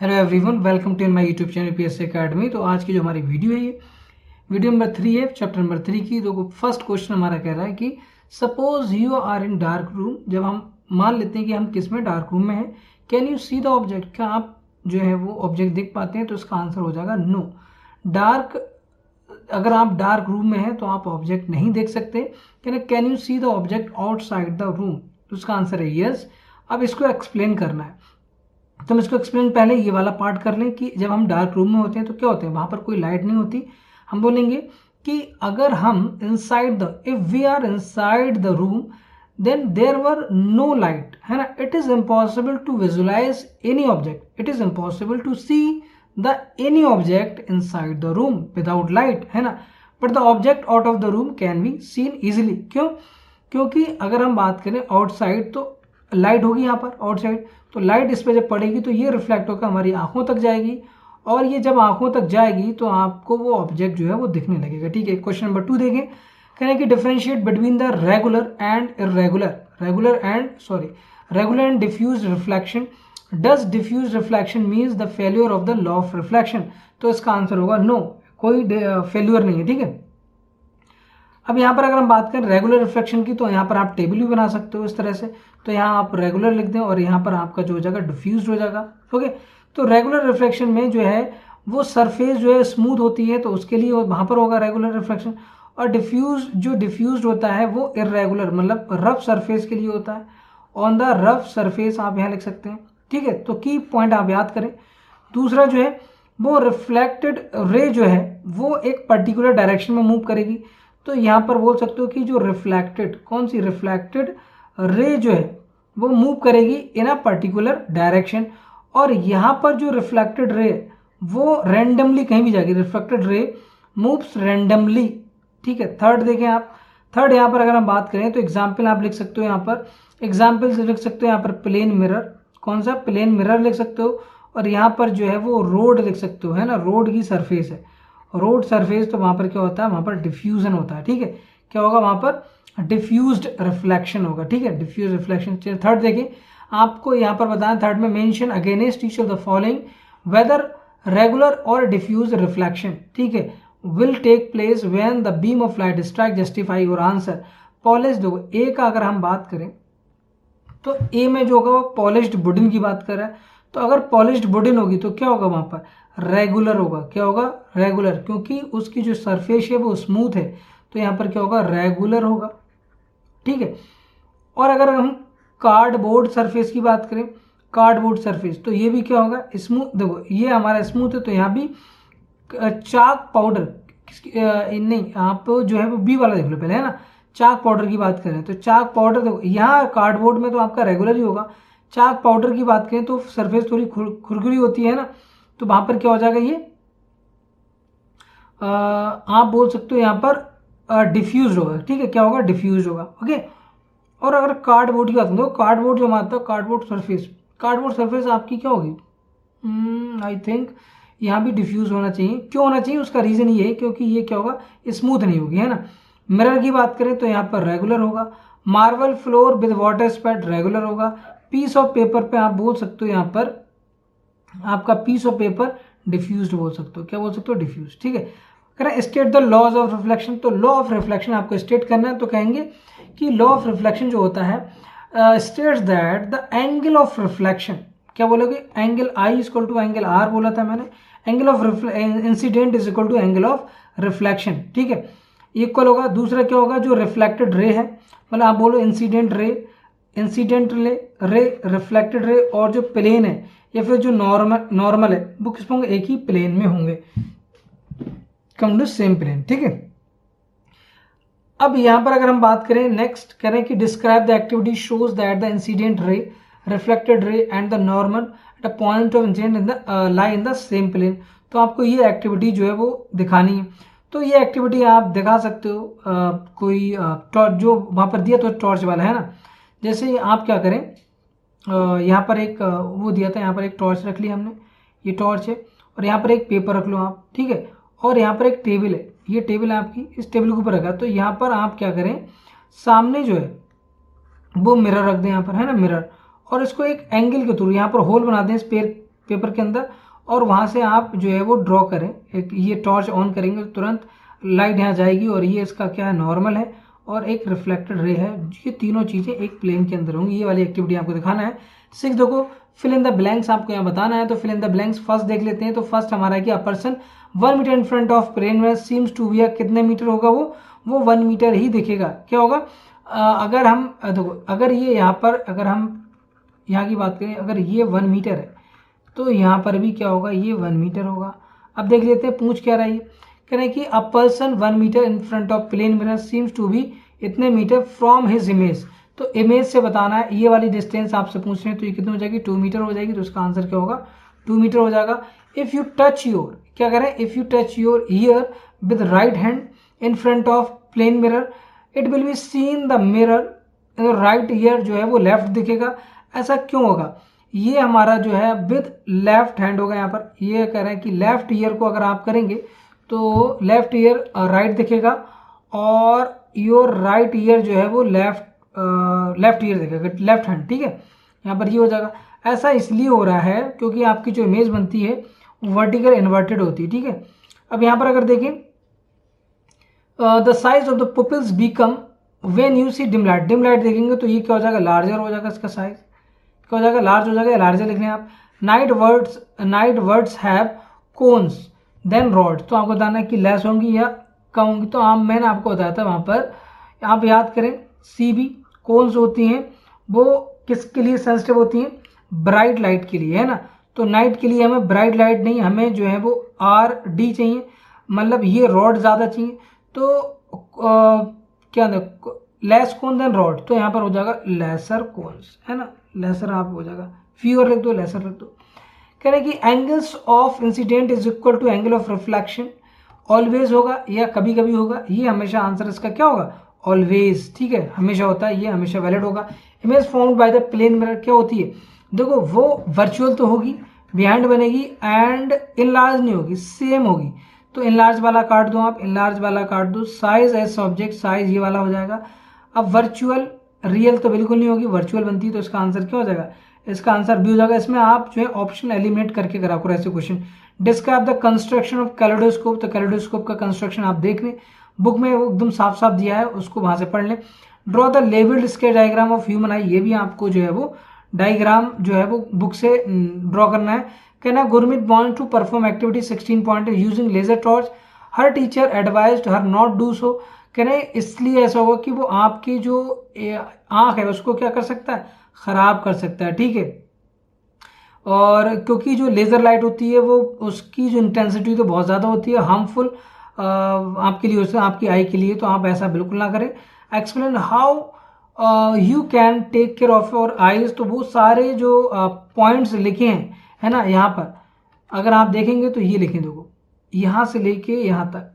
Hello everyone, welcome to my YouTube channel PSC academy. तो आज की जो हमारी वीडियो है ये वीडियो नंबर 3 है, चैप्टर नंबर 3 की। तो फर्स्ट क्वेश्चन हमारा कह रहा है कि suppose you are in dark room. जब हम मान लेते हैं कि हम किस में, डार्क रूम में हैं, can you see the object, क्या आप जो है वो ऑब्जेक्ट देख पाते हैं? तो इसका आंसर हो जाएगा नो। डार्क, अगर आप डार्क रूम में हैं तो आप ऑब्जेक्ट नहीं देख सकते। Can you see the object outside the room? तो उसका आंसर है यस। अब इसको एक्सप्लेन करना है, तो हम इसको एक्सप्लेन पहले ये वाला पार्ट कर लें कि जब हम डार्क रूम में होते हैं तो क्या होते हैं, वहां पर कोई लाइट नहीं होती। हम बोलेंगे कि अगर हम inside the, if we are inside the room then there were no light, है ना। It is impossible to visualise any object, it is impossible to see the any object inside the room without light, है ना। But the object out of the room can be seen easily. क्यों? क्योंकि अगर हम बात करें outside तो light होगी यहाँ पर आउटसाइड, तो लाइट इस पर जब पड़ेगी तो ये रिफ्लेक्ट होकर हमारी आंखों तक जाएगी, और ये जब आंखों तक जाएगी तो आपको वो ऑब्जेक्ट जो है वो दिखने लगेगा। ठीक है, क्वेश्चन नंबर 2 देखें। कहने कि differentiate between the regular and irregular, regular and diffuse reflection. Does diffuse reflection means the failure of the law of reflection? तो इसका आंसर होगा नो, कोई फेल्यूर नहीं है। ठीक है, अब यहाँ पर अगर हम बात करें रेगुलर रिफ्लेक्शन की, तो यहाँ पर आप टेबल भी बना सकते हो इस तरह से। तो यहाँ आप रेगुलर लिख दें और यहाँ पर आपका जो हो जाएगा डिफ्यूज हो जाएगा। ओके, तो रेगुलर रिफ्लेक्शन में जो है वो सरफेस जो है स्मूथ होती है, तो उसके लिए वहाँ पर होगा रेगुलर रिफ्लेक्शन। और डिफ्यूज होता है वो इरेगुलर, मतलब रफ सरफेस के लिए होता है। ऑन द रफ सरफेस आप यहाँ लिख सकते हैं। ठीक है, तो की पॉइंट आप याद करें। दूसरा जो है वो रिफ्लेक्टेड रे जो है वो एक पर्टिकुलर डायरेक्शन में मूव करेगी। तो यहाँ पर बोल सकते हो कि जो रिफ्लेक्टेड, कौन सी रिफ्लेक्टेड रे जो है वो मूव करेगी इन अ पर्टिकुलर डायरेक्शन। और यहाँ पर जो रिफ्लेक्टेड रे वो रैंडमली कहीं भी जाएगी, रिफ्लेक्टेड रे मूव्स रैंडमली। ठीक है, थर्ड देखें आप। थर्ड यहाँ पर अगर हम बात करें तो एग्जाम्पल आप लिख सकते हो, यहाँ पर एग्जाम्पल लिख सकते हो, यहाँ पर प्लेन मिरर, कौन सा प्लेन मिरर लिख सकते हो। और यहाँ पर जो है वो रोड लिख सकते हो, है ना, रोड की सरफेस है, रोड सरफेस। तो वहां पर क्या होता है, वहां पर डिफ्यूजन होता है। ठीक है, क्या होगा वहां पर, डिफ्यूज्ड रिफ्लेक्शन होगा। ठीक है, डिफ्यूज रिफ्लेक्शन। थर्ड देखिए, आपको यहाँ पर बताएं, थर्ड में mention against each of the following whether regular और डिफ्यूज रिफ्लेक्शन, ठीक है, will take place when the beam of light strike, justify your answer. Polish दो ए का अगर हम बात करें तो ए में जो होगा वो पॉलिश्ड वुडन की बात कर रहा है। तो अगर पॉलिश्ड वुडन होगी तो क्या होगा वहां पर, रेगुलर होगा। क्या होगा, रेगुलर, क्योंकि उसकी जो सरफेस है वो स्मूथ है, तो यहाँ पर क्या होगा, रेगुलर होगा। ठीक है, और अगर हम कार्डबोर्ड सरफेस की बात करें, कार्डबोर्ड सरफेस, तो ये भी क्या होगा, स्मूथ। देखो ये हमारा स्मूथ है, तो यहाँ भी चाक पाउडर, नहीं आप जो है वो बी वाला देख लो पहले, है ना। चाक पाउडर की बात करें तो चाक पाउडर, देखो यहाँ कार्डबोर्ड में तो आपका रेगुलर ही होगा। चाक पाउडर की बात करें तो सरफेस थोड़ी खुरखुरी होती है ना, तो वहां पर क्या हो जाएगा, ये आप बोल सकते हो यहाँ पर डिफ्यूज होगा। ठीक है, क्या होगा, डिफ्यूज होगा। ओके, और अगर कार्डबोर्ड की बात करें तो कार्डबोर्ड जो मानता है, कार्डबोर्ड सरफेस आपकी क्या होगी, आई थिंक यहाँ भी डिफ्यूज होना चाहिए। क्यों होना चाहिए, उसका रीजन ये है क्योंकि ये क्या होगा, स्मूथ नहीं होगी, है ना। मिरर की बात करें तो यहाँ पर रेगुलर होगा। Marble floor with water स्पैट regular होगा। पीस ऑफ पेपर पे आप बोल सकते हो यहाँ पर आपका पीस ऑफ पेपर डिफ्यूज्ड बोल सकते हो। क्या बोल सकते हो, डिफ्यूज। ठीक है, करें state the laws of reflection. तो लॉ ऑफ रिफ्लेक्शन आपको स्टेट करना है, तो कहेंगे कि लॉ ऑफ रिफ्लेक्शन जो होता है states that the angle of reflection, क्या बोलोगे, angle I equal to angle R बोला था मैंने, angle of incident is equal to angle of reflection. ठीक है, इक्वल होगा। दूसरा क्या होगा, जो रिफ्लेक्टेड रे है, मतलब आप बोलो इंसिडेंट रे, रिफ्लेक्टेड रे, और जो प्लेन है या फिर जो नॉर्मल है वो किस होंगे, एक ही प्लेन में होंगे, कम टू सेम प्लेन। ठीक है, अब यहां पर अगर हम बात करें, नेक्स्ट करें कि describe the activity shows that the incident ray, reflected ray and the normal at a point of incident in the lie in the same plane. तो आपको ये एक्टिविटी जो है वो दिखानी है। तो ये एक्टिविटी आप दिखा सकते हो, कोई टॉर्च जो वहां पर दिया तो टॉर्च वाला है ना। जैसे आप क्या करें, यहाँ पर एक वो दिया था, यहाँ पर एक टॉर्च रख ली हमने, ये टॉर्च है, और यहाँ पर एक पेपर रख लो आप। ठीक है, और यहाँ पर एक टेबल है, ये टेबल है आपकी, इस टेबल के ऊपर रखा। तो यहाँ पर आप क्या करें, सामने जो है वो मिरर रख दें यहाँ पर, है ना, मिरर, और इसको एक एंगल के थ्रू यहाँ पर होल बना दें इस पेपर के अंदर, और वहाँ से आप जो है वो ड्रॉ करें। एक ये टॉर्च ऑन करेंगे तो तुरंत लाइट यहाँ जाएगी, और ये इसका क्या है, नॉर्मल है, और एक रिफ्लेक्टेड रे है। ये तीनों चीज़ें एक प्लेन के अंदर होंगी। ये वाली एक्टिविटी आपको दिखाना है। 6 देखो, फिल इन द ब्लैंक्स आपको यहाँ बताना है। तो fill in the blanks first देख लेते हैं। तो फर्स्ट हमारा क्या, person 1 metre in front of plane mirror seems to be, कितने मीटर होगा वो 1 मीटर ही दिखेगा। क्या होगा, अगर हम देखो, अगर ये यहाँ पर, अगर हम यहाँ की बात करें, अगर ये 1 मीटर है तो यहाँ पर भी क्या होगा, ये 1 मीटर होगा। अब देख लेते हैं पूछ क्या रहा है। कह रहे हैं कि a person 1 metre in front of plane mirror seems to be इतने मीटर फ्रॉम हिज इमेज। तो इमेज से बताना है, ये वाली डिस्टेंस आपसे पूछ रहे हैं, तो ये कितनी हो जाएगी, 2 मीटर हो जाएगी। तो इसका आंसर क्या होगा, 2 मीटर हो जाएगा। इफ़ यू टच योर, क्या करें, if you touch your ear with right hand in front of plane mirror it will be seen the mirror right ear जो है वो लेफ्ट दिखेगा। ऐसा क्यों होगा, ये हमारा जो है विद लेफ्ट हैंड होगा। यहाँ पर ये कह रहे हैं कि लेफ्ट ईयर को अगर आप करेंगे तो लेफ्ट ईयर राइट दिखेगा, और योर राइट ईयर जो है वो लेफ्ट ईयर दिखेगा, लेफ्ट हैंड। ठीक है, यहाँ पर ये हो जाएगा। ऐसा इसलिए हो रहा है क्योंकि आपकी जो इमेज बनती है वर्टिकल इन्वर्टेड होती है। ठीक है, अब यहाँ पर अगर देखें, the size of the pupils become when you see dim light. Dim light देखेंगे तो ये क्या हो जाएगा, लार्जर हो जाएगा, इसका साइज क्या हो जाएगा, लार्ज हो जाएगा, लार्जर लिख लें आप। Night birds have cones than rod. तो आपको बताना है कि लेस होंगी या कम होंगी। तो मैंने आपको बताया था वहाँ पर, आप याद करें, सी बी कोन्स होती हैं वो किसके लिए सेंसिटिव होती हैं, ब्राइट लाइट के लिए, है ना। तो नाइट के लिए हमें ब्राइट लाइट नहीं, हमें जो है वो आर डी चाहिए, मतलब ये रॉड ज़्यादा चाहिए। तो क्या लेस कोन देन रॉड, तो यहाँ पर हो जाएगा लेसर कोन्स, है ना। लेसर आप हो जाएगा, फ्यूअर लिख दो, लेसर लिख दो। कह रहे हैं कि angles of incident is equal to angle of reflection. Always होगा या कभी कभी होगा, ये हमेशा आंसर इसका क्या होगा, ऑलवेज। ठीक है, हमेशा होता है, ये हमेशा वैलिड होगा। Image formed by the plane mirror क्या होती है, देखो वो वर्चुअल तो होगी, बिहाइंड बनेगी, एंड इनलार्ज नहीं होगी, सेम होगी। तो इनलार्ज वाला काट दो आप, इनलार्ज वाला काट दो। साइज एज सब्जेक्ट, साइज ये वाला हो जाएगा। अब वर्चुअल, रियल तो बिल्कुल नहीं होगी, वर्चुअल बनती है, तो इसका आंसर क्या हो जाएगा, इसका आंसर बी हो जाएगा। इसमें आप जो है ऑप्शन एलिमिनेट करके करा करो ऐसे question. Describe the construction of kaleidoscope. तो कैलेडोस्कोप का कंस्ट्रक्शन आप देख लें, बुक में वो एकदम साफ साफ दिया है, उसको वहां से पढ़ लें। Draw the labelled sketch diagram of human eye. ये भी आपको जो है वो डायग्राम जो है वो बुक से ड्रॉ करना है। कहना, Gurmeet wants to perform activity 16 point using laser torch, her teacher advised her not do so. कहना इसलिए ऐसा होगा कि वो आपकी जो आंख है उसको क्या कर सकता है, खराब कर सकता है। ठीक है, और क्योंकि जो लेज़र लाइट होती है वो उसकी जो इंटेंसिटी तो बहुत ज़्यादा होती है, हार्मफुल आपके लिए, उससे आपकी आई के लिए, तो आप ऐसा बिल्कुल ना करें। Explain how you can take care of your eyes. तो वो सारे जो पॉइंट्स लिखे हैं, है ना, यहाँ पर अगर आप देखेंगे तो ये लिखें, देखो यहाँ से लेके यहाँ तक,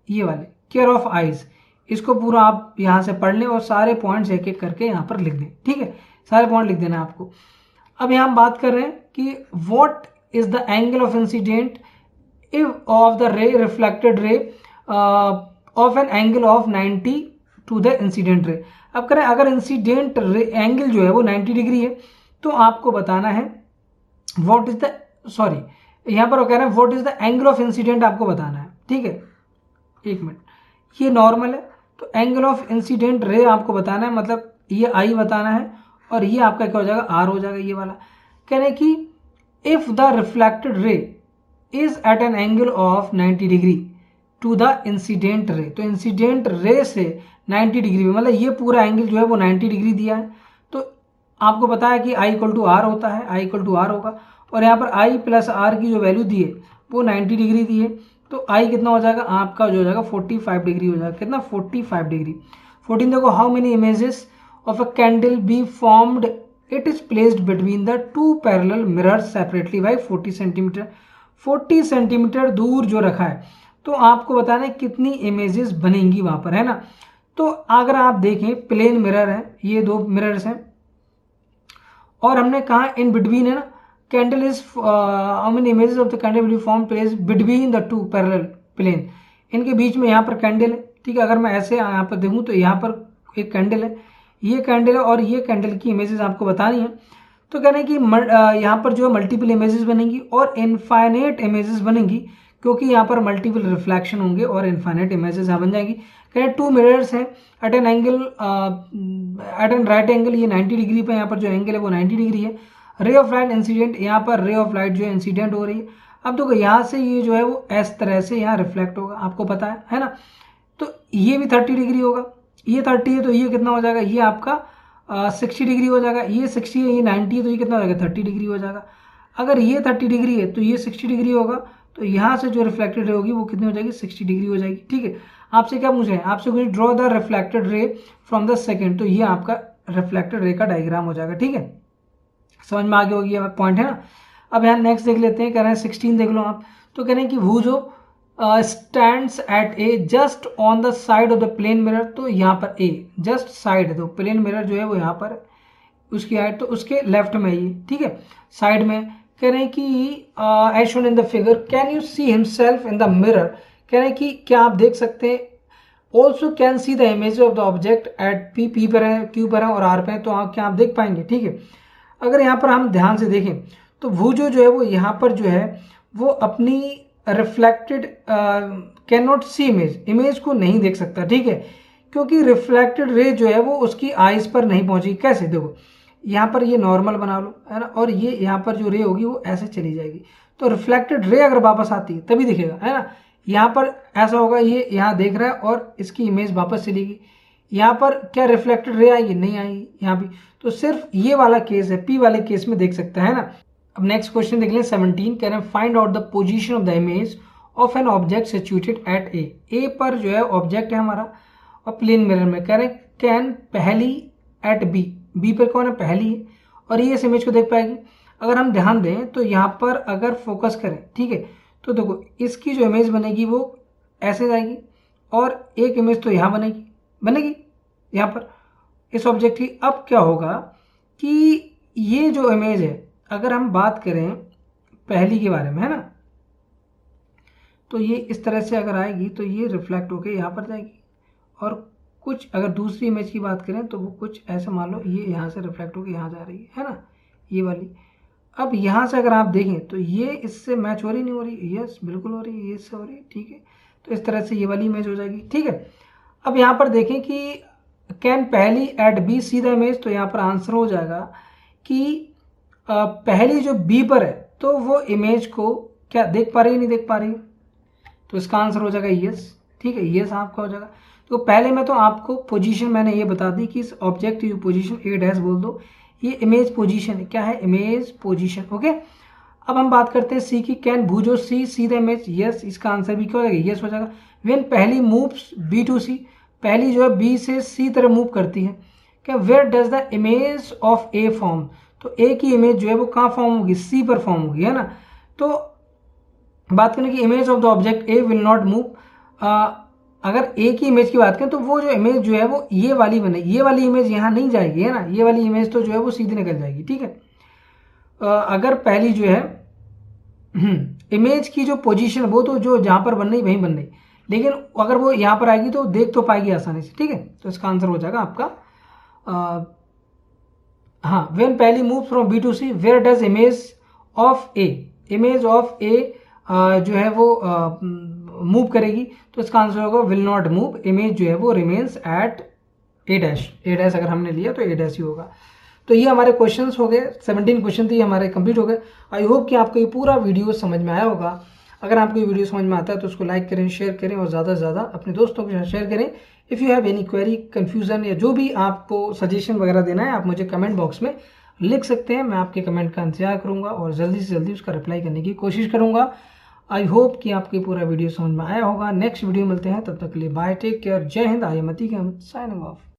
ये वाले केयर ऑफ आईज, इसको पूरा आप यहाँ से पढ़ लें और सारे पॉइंट्स एक एक करके यहाँ पर लिख दें। ठीक है, सारे पॉइंट लिख देना है आपको। अब यहाँ हम बात कर रहे हैं कि what is the angle of incident if of the ray reflected ray of an angle of 90 to the incident ray. अब करें, अगर इंसिडेंट एंगल जो है वो 90 डिग्री है, तो आपको बताना है व्हाट इज द, सॉरी यहाँ पर वो कह रहे हैं what is the angle of incident, आपको बताना है। ठीक है, एक मिनट, ये नॉर्मल है, तो एंगल ऑफ इंसिडेंट रे आपको बताना है, मतलब ये आई बताना है, और ये आपका क्या हो जाएगा, आर हो जाएगा, ये वाला। कह रहे हैं कि if the reflected ray is at an angle of 90 degree to the incident ray, तो इंसिडेंट रे से 90 डिग्री में, मतलब ये पूरा एंगल जो है वो 90 डिग्री दिया है। तो आपको पता है कि आई इक्वल टू आर होता है, आई इक्वल टू आर होगा, और यहाँ पर आई प्लस आर की जो वैल्यू दी है वो 90 डिग्री दी है। तो आई कितना हो जाएगा आपका, जो हो जाएगा 45 डिग्री हो जाएगा। कितना, 45 डिग्री। 14 देखो, how many images of a candle be formed, it is placed between the two parallel mirrors separately by 40 centimetre. 40 centimetre दूर जो रखा है, तो आपको बताना है कितनी इमेजेस बनेंगी वहां पर, है ना। तो अगर आप देखें, प्लेन मिरर है, ये दो मिरर्स हैं, और हमने कहा इन बिटवीन, है ना, candle is how many images of the candle will be form place between the two parallel plane. इनके बीच में यहाँ पर कैंडल है। ठीक है, अगर मैं ऐसे यहाँ पर देखूँ तो यहाँ पर एक कैंडल है, ये कैंडल है, और ये कैंडल की इमेजेस आपको बतानी है। तो कहना है कि यहाँ पर जो है मल्टीपल इमेजेस बनेंगी और इनफाइनेट इमेजेस बनेंगी, क्योंकि यहाँ पर मल्टीपल रिफ्लेक्शन होंगे और इनफाइनेट इमेजेस यहाँ बन जाएंगी। कह रहे 2 मिरर्स हैं at an angle, at an right angle, ये 90 डिग्री पे यहाँ पर जो एंगल है वो 90 डिग्री है। रे ऑफ लाइट इंसिडेंट, यहाँ पर रे ऑफ लाइट जो है इंसिडेंट हो रही है। अब देखो यहाँ से ये जो है वो इस तरह से यहाँ रिफ्लेक्ट होगा, आपको पता है ना। तो ये भी 30 डिग्री होगा, ये 30 है तो ये कितना हो जाएगा, ये आपका 60 डिग्री हो जाएगा। ये 60 है, ये 90 है तो ये कितना हो जाएगा, 30 डिग्री हो जाएगा। अगर ये 30 डिग्री है तो ये 60 डिग्री होगा, तो यहाँ से जो रिफ्लेक्टेड रे होगी वो कितनी हो जाएगी, 60 डिग्री हो जाएगी। ठीक है, आपसे क्या पूछे, आपसे कुछ ड्रॉ द रिफ्लेक्टेड रे फ्रॉम द सेकेंड, तो ये आपका रिफ्लेक्टेड रे का डायग्राम हो जाएगा। ठीक है, समझ में आगे होगी, पॉइंट है ना। अब यहाँ नेक्स्ट देख लेते हैं, कह रहे हैं 16 देख लो आप। तो कह रहे हैं कि वो जो stands at a just on the side of the plane mirror, तो यहाँ पर ए जस्ट साइड है, तो प्लेन मिरर जो है वो यहाँ पर उसकी हाइट, तो उसके लेफ्ट में ये, ठीक है, साइड में। कह रहे हैं कि as shown in the figure, can you see himself in the mirror, कह रहे हैं कि क्या आप देख सकते हैं, also can see the image of the object at P पर है, क्यू पर है और आर पे है, तो आप क्या आप देख पाएंगे। ठीक है, अगर यहाँ पर हम ध्यान से देखें तो वो जो है वो यहाँ पर जो है वो अपनी reflected can not see image को नहीं देख सकता। ठीक है, क्योंकि रिफ्लेक्टेड रे जो है वो उसकी आइज पर नहीं पहुंची। कैसे, देखो यहाँ पर ये नॉर्मल बना लो, है ना, और ये यहाँ पर जो रे होगी वो ऐसे चली जाएगी, तो रिफ्लेक्टेड रे अगर वापस आती है तभी दिखेगा, है ना। यहाँ पर ऐसा होगा, ये यहाँ देख रहा है और इसकी इमेज वापस चलेगी, यहाँ पर क्या रिफ्लेक्टेड रे आएगी, नहीं आएगी यहाँ भी। तो सिर्फ ये वाला केस है, पी वाले केस में देख सकता है ना। अब नेक्स्ट क्वेश्चन देख लें 17, कह रहे हैं find out the position of the image of an object situated at A. A पर जो है ऑब्जेक्ट है हमारा और प्लेन मिरर में, कह रहे हैं कैन पहली एट बी, बी पर कौन है, पहली है, और ये इस इमेज को देख पाएगी। अगर हम ध्यान दें तो यहाँ पर अगर फोकस करें, ठीक है, तो देखो इसकी जो इमेज बनेगी वो ऐसे जाएगी और एक इमेज तो यहाँ बनेगी यहाँ पर इस ऑब्जेक्ट की। अब क्या होगा कि ये जो इमेज है, अगर हम बात करें पहली के बारे में, है ना, तो ये इस तरह से अगर आएगी तो ये रिफ्लेक्ट होकर यहाँ पर जाएगी, और कुछ अगर दूसरी इमेज की बात करें तो वो कुछ ऐसे मान लो ये यहाँ से रिफ्लेक्ट होकर यहाँ जा रही है ना, ये वाली। अब यहाँ से अगर आप देखें तो ये इससे मैच हो रही नहीं हो रही, यस बिल्कुल हो रही है, ये इससे हो रही है। ठीक है, तो इस तरह से ये वाली इमेज हो जाएगी। ठीक है, अब यहाँ पर देखें कि कैन पहली at B see the image, तो यहाँ पर आंसर हो जाएगा कि पहली जो बी पर है तो वो इमेज को क्या देख पा रही है, नहीं देख पा रही है, तो इसका आंसर हो जाएगा यस। ठीक है, यस आपका हो जाएगा। तो पहले में तो आपको पोजीशन मैंने ये बता दी कि इस ऑब्जेक्ट की पोजीशन ए डैश बोल दो, ये इमेज पोजीशन है, क्या है, इमेज पोजीशन। ओके, अब हम बात करते हैं सी की, can भूजो C the image, yes, इसका आंसर भी क्या हो जाएगा, यस हो जाएगा। व्हेन पहली मूव्स बी टू सी, पहली जो है बी से सी तरफ मूव करती है, क्या where does the image of A form, तो ए की इमेज जो है वो कहाँ फॉर्म होगी, सी पर फॉर्म होगी, है ना। तो बात करें कि image of the object A will not move, अगर ए की इमेज की बात करें तो वो जो इमेज जो है वो ये वाली बनेगी, ये वाली इमेज यहाँ नहीं जाएगी, है ना, ये वाली इमेज तो जो है वो सीधी निकल जाएगी। ठीक है, अगर पहली जो है इमेज की जो पोजीशन वो तो जो जहाँ पर बन रही वहीं बन रही, लेकिन अगर वो यहाँ पर आएगी तो देख तो पाएगी आसानी से। ठीक है, तो इसका आंसर हो जाएगा आपका हाँ, व्हेन पहली move from B to C, where does image of A, image of A जो है वो मूव करेगी, तो इसका आंसर होगा विल नॉट मूव, इमेज जो है वो remains at A dash, A dash अगर हमने लिया तो ए डैश ही होगा। तो ये हमारे क्वेश्चंस हो गए, 17 क्वेश्चन थे, ये हमारे कंप्लीट हो गए। आई होप कि आपको ये पूरा वीडियो समझ में आया होगा। अगर आपको ये वीडियो समझ में आता है तो उसको लाइक करें, शेयर करें और ज़्यादा से ज़्यादा अपने दोस्तों के साथ शेयर करें। If you have any query, confusion या जो भी आपको सजेशन वगैरह देना है, आप मुझे कमेंट बॉक्स में लिख सकते हैं। मैं आपके कमेंट का इंतजार करूँगा और जल्दी से जल्दी उसका रिप्लाई करने की कोशिश करूँगा। आई होप कि आपको पूरा वीडियो समझ में आया होगा। नेक्स्ट वीडियो मिलते हैं, तब तक के लिए bye, take care, Jai Hind. I am Atiq Ahmed, signing of.